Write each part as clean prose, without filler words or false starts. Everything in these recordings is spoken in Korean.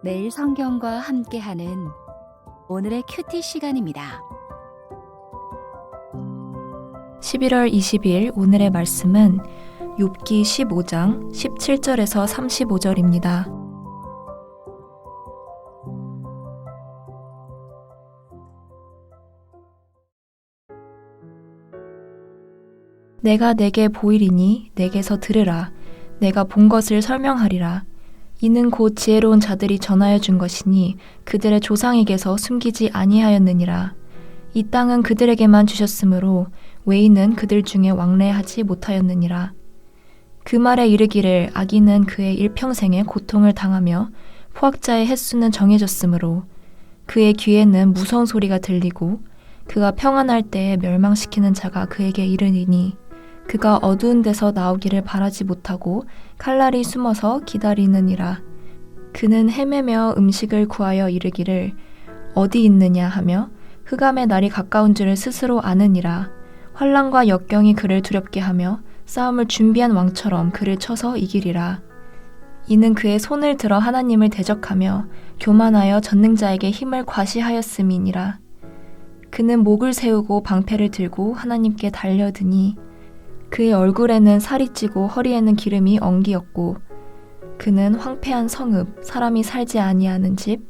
매일 성경과 함께하는 오늘의 큐티 시간입니다. 11월 20일 오늘의 말씀은 욥기 15장 17절에서 35절입니다. 내가 내게 보이리니 내게서 들으라. 내가 본 것을 설명하리라. 이는 곧 지혜로운 자들이 전하여 준 것이니 그들의 조상에게서 숨기지 아니하였느니라. 이 땅은 그들에게만 주셨으므로 외인은 그들 중에 왕래하지 못하였느니라. 그 말에 이르기를 악인은 그의 일평생에 고통을 당하며 포악자의 횟수는 정해졌으므로 그의 귀에는 무서운 소리가 들리고 그가 평안할 때에 멸망시키는 자가 그에게 이르니니 그가 어두운 데서 나오기를 바라지 못하고 칼날이 숨어서 기다리느니라. 그는 헤매며 음식을 구하여 이르기를 어디 있느냐 하며 흑암의 날이 가까운 줄을 스스로 아느니라. 환난과 역경이 그를 두렵게 하며 싸움을 준비한 왕처럼 그를 쳐서 이기리라. 이는 그의 손을 들어 하나님을 대적하며 교만하여 전능자에게 힘을 과시하였음이니라. 그는 목을 세우고 방패를 들고 하나님께 달려드니 그의 얼굴에는 살이 찌고 허리에는 기름이 엉기었고 그는 황폐한 성읍, 사람이 살지 아니하는 집,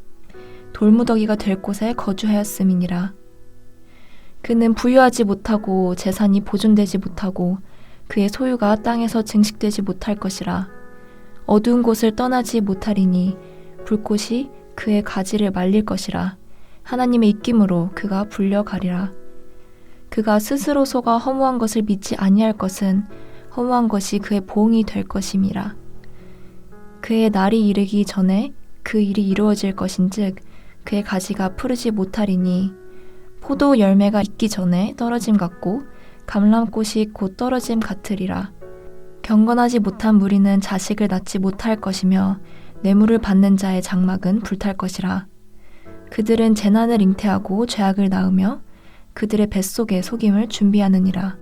돌무더기가 될 곳에 거주하였음이니라. 그는 부유하지 못하고 재산이 보존되지 못하고 그의 소유가 땅에서 증식되지 못할 것이라. 어두운 곳을 떠나지 못하리니 불꽃이 그의 가지를 말릴 것이라. 하나님의 입김으로 그가 불려가리라. 그가 스스로 속아 허무한 것을 믿지 아니할 것은 허무한 것이 그의 보응이 될 것임이라. 그의 날이 이르기 전에 그 일이 이루어질 것인즉 그의 가지가 푸르지 못하리니 포도 열매가 익기 전에 떨어짐 같고 감람꽃이 곧 떨어짐 같으리라. 경건하지 못한 무리는 자식을 낳지 못할 것이며 뇌물을 받는 자의 장막은 불탈 것이라. 그들은 재난을 잉태하고 죄악을 낳으며 그들의 뱃속에 속임을 준비하느니라.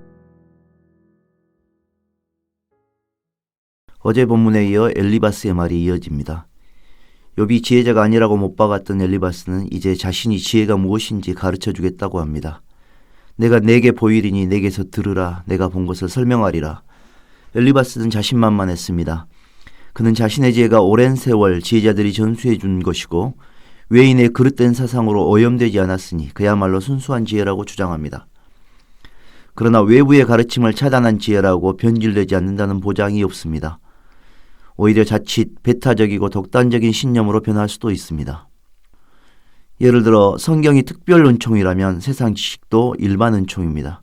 어제 본문에 이어 엘리바스의 말이 이어집니다. 욥이 지혜자가 아니라고 못 박았던 엘리바스는 이제 자신이 지혜가 무엇인지 가르쳐 주겠다고 합니다. 내가 내게 보이리니 내게서 들으라. 내가 본 것을 설명하리라. 엘리바스는 자신만만했습니다. 그는 자신의 지혜가 오랜 세월 지혜자들이 전수해 준 것이고 외인의 그릇된 사상으로 오염되지 않았으니 그야말로 순수한 지혜라고 주장합니다. 그러나 외부의 가르침을 차단한 지혜라고 변질되지 않는다는 보장이 없습니다. 오히려 자칫 배타적이고 독단적인 신념으로 변할 수도 있습니다. 예를 들어 성경이 특별 은총이라면 세상 지식도 일반 은총입니다.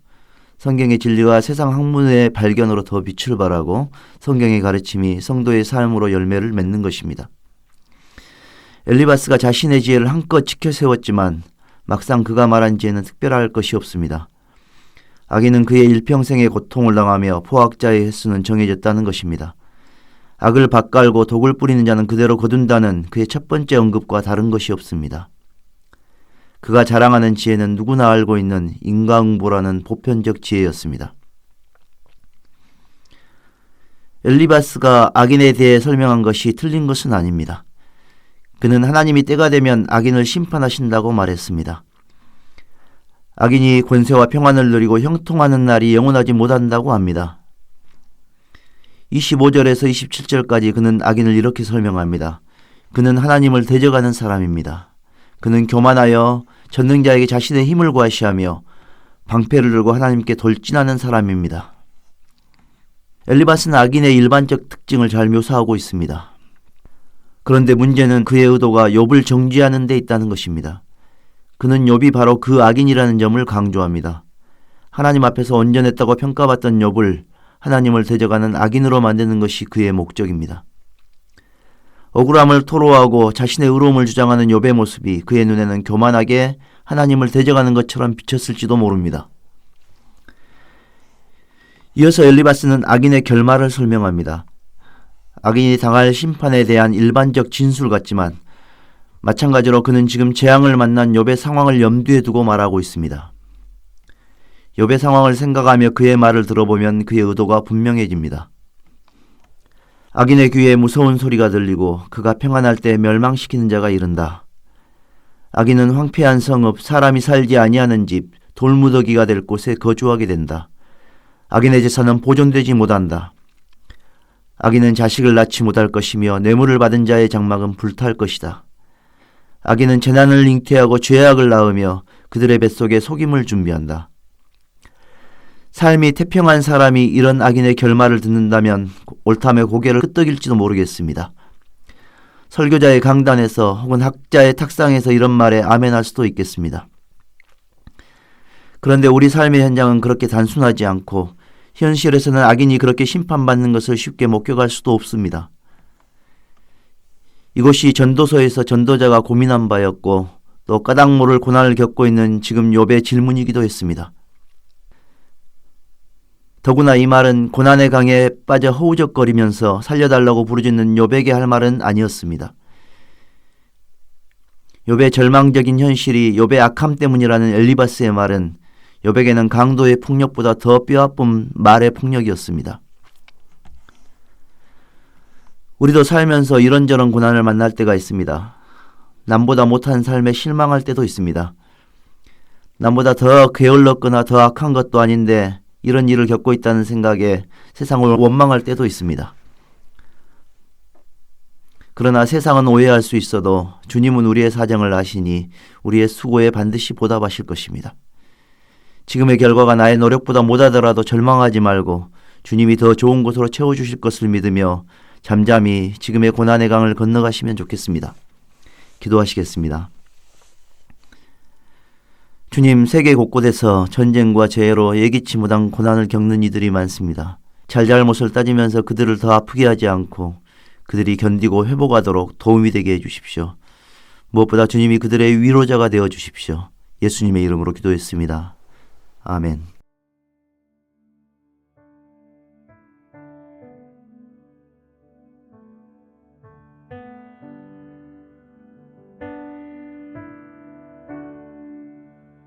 성경의 진리가 세상 학문의 발견으로 더 빛을 발하고 성경의 가르침이 성도의 삶으로 열매를 맺는 것입니다. 엘리바스가 자신의 지혜를 한껏 지켜 세웠지만 막상 그가 말한 지혜는 특별할 것이 없습니다. 악인은 그의 일평생의 고통을 당하며 포악자의 횟수는 정해졌다는 것입니다. 악을 밭갈고 독을 뿌리는 자는 그대로 거둔다는 그의 첫 번째 언급과 다른 것이 없습니다. 그가 자랑하는 지혜는 누구나 알고 있는 인과응보라는 보편적 지혜였습니다. 엘리바스가 악인에 대해 설명한 것이 틀린 것은 아닙니다. 그는 하나님이 때가 되면 악인을 심판하신다고 말했습니다. 악인이 권세와 평안을 누리고 형통하는 날이 영원하지 못한다고 합니다. 25절에서 27절까지 그는 악인을 이렇게 설명합니다. 그는 하나님을 대적하는 사람입니다. 그는 교만하여 전능자에게 자신의 힘을 과시하며 방패를 들고 하나님께 돌진하는 사람입니다. 엘리바스는 악인의 일반적 특징을 잘 묘사하고 있습니다. 그런데 문제는 그의 의도가 욥을 정죄하는 데 있다는 것입니다. 그는 욥이 바로 그 악인이라는 점을 강조합니다. 하나님 앞에서 온전했다고 평가받던 욥을 하나님을 대적하는 악인으로 만드는 것이 그의 목적입니다. 억울함을 토로하고 자신의 의로움을 주장하는 욥의 모습이 그의 눈에는 교만하게 하나님을 대적하는 것처럼 비쳤을지도 모릅니다. 이어서 엘리바스는 악인의 결말을 설명합니다. 악인이 당할 심판에 대한 일반적 진술 같지만 마찬가지로 그는 지금 재앙을 만난 욥의 상황을 염두에 두고 말하고 있습니다. 욥의 상황을 생각하며 그의 말을 들어보면 그의 의도가 분명해집니다. 악인의 귀에 무서운 소리가 들리고 그가 평안할 때 멸망시키는 자가 이른다. 악인은 황폐한 성읍, 사람이 살지 아니하는 집, 돌무더기가 될 곳에 거주하게 된다. 악인의 재산은 보존되지 못한다. 악인은 자식을 낳지 못할 것이며 뇌물을 받은 자의 장막은 불탈 것이다. 악인은 재난을 잉태하고 죄악을 낳으며 그들의 뱃속에 속임을 준비한다. 삶이 태평한 사람이 이런 악인의 결말을 듣는다면 옳다며 고개를 끄덕일지도 모르겠습니다. 설교자의 강단에서 혹은 학자의 탁상에서 이런 말에 아멘할 수도 있겠습니다. 그런데 우리 삶의 현장은 그렇게 단순하지 않고 현실에서는 악인이 그렇게 심판받는 것을 쉽게 목격할 수도 없습니다. 이것이 전도서에서 전도자가 고민한 바였고 또 까닭 모를 고난을 겪고 있는 지금 욥의 질문이기도 했습니다. 더구나 이 말은 고난의 강에 빠져 허우적거리면서 살려달라고 부르짖는 욥에게 할 말은 아니었습니다. 욥의 절망적인 현실이 욥의 악함 때문이라는 엘리바스의 말은 욥에게는 강도의 폭력보다 더 뼈아픈 말의 폭력이었습니다. 우리도 살면서 이런저런 고난을 만날 때가 있습니다. 남보다 못한 삶에 실망할 때도 있습니다. 남보다 더 게을렀거나 더 악한 것도 아닌데 이런 일을 겪고 있다는 생각에 세상을 원망할 때도 있습니다. 그러나 세상은 오해할 수 있어도 주님은 우리의 사정을 아시니 우리의 수고에 반드시 보답하실 것입니다. 지금의 결과가 나의 노력보다 못하더라도 절망하지 말고 주님이 더 좋은 곳으로 채워주실 것을 믿으며 잠잠히 지금의 고난의 강을 건너가시면 좋겠습니다. 기도하시겠습니다. 주님, 세계 곳곳에서 전쟁과 재해로 예기치 못한 고난을 겪는 이들이 많습니다. 잘잘못을 따지면서 그들을 더 아프게 하지 않고 그들이 견디고 회복하도록 도움이 되게 해주십시오. 무엇보다 주님이 그들의 위로자가 되어 주십시오. 예수님의 이름으로 기도했습니다. 아멘.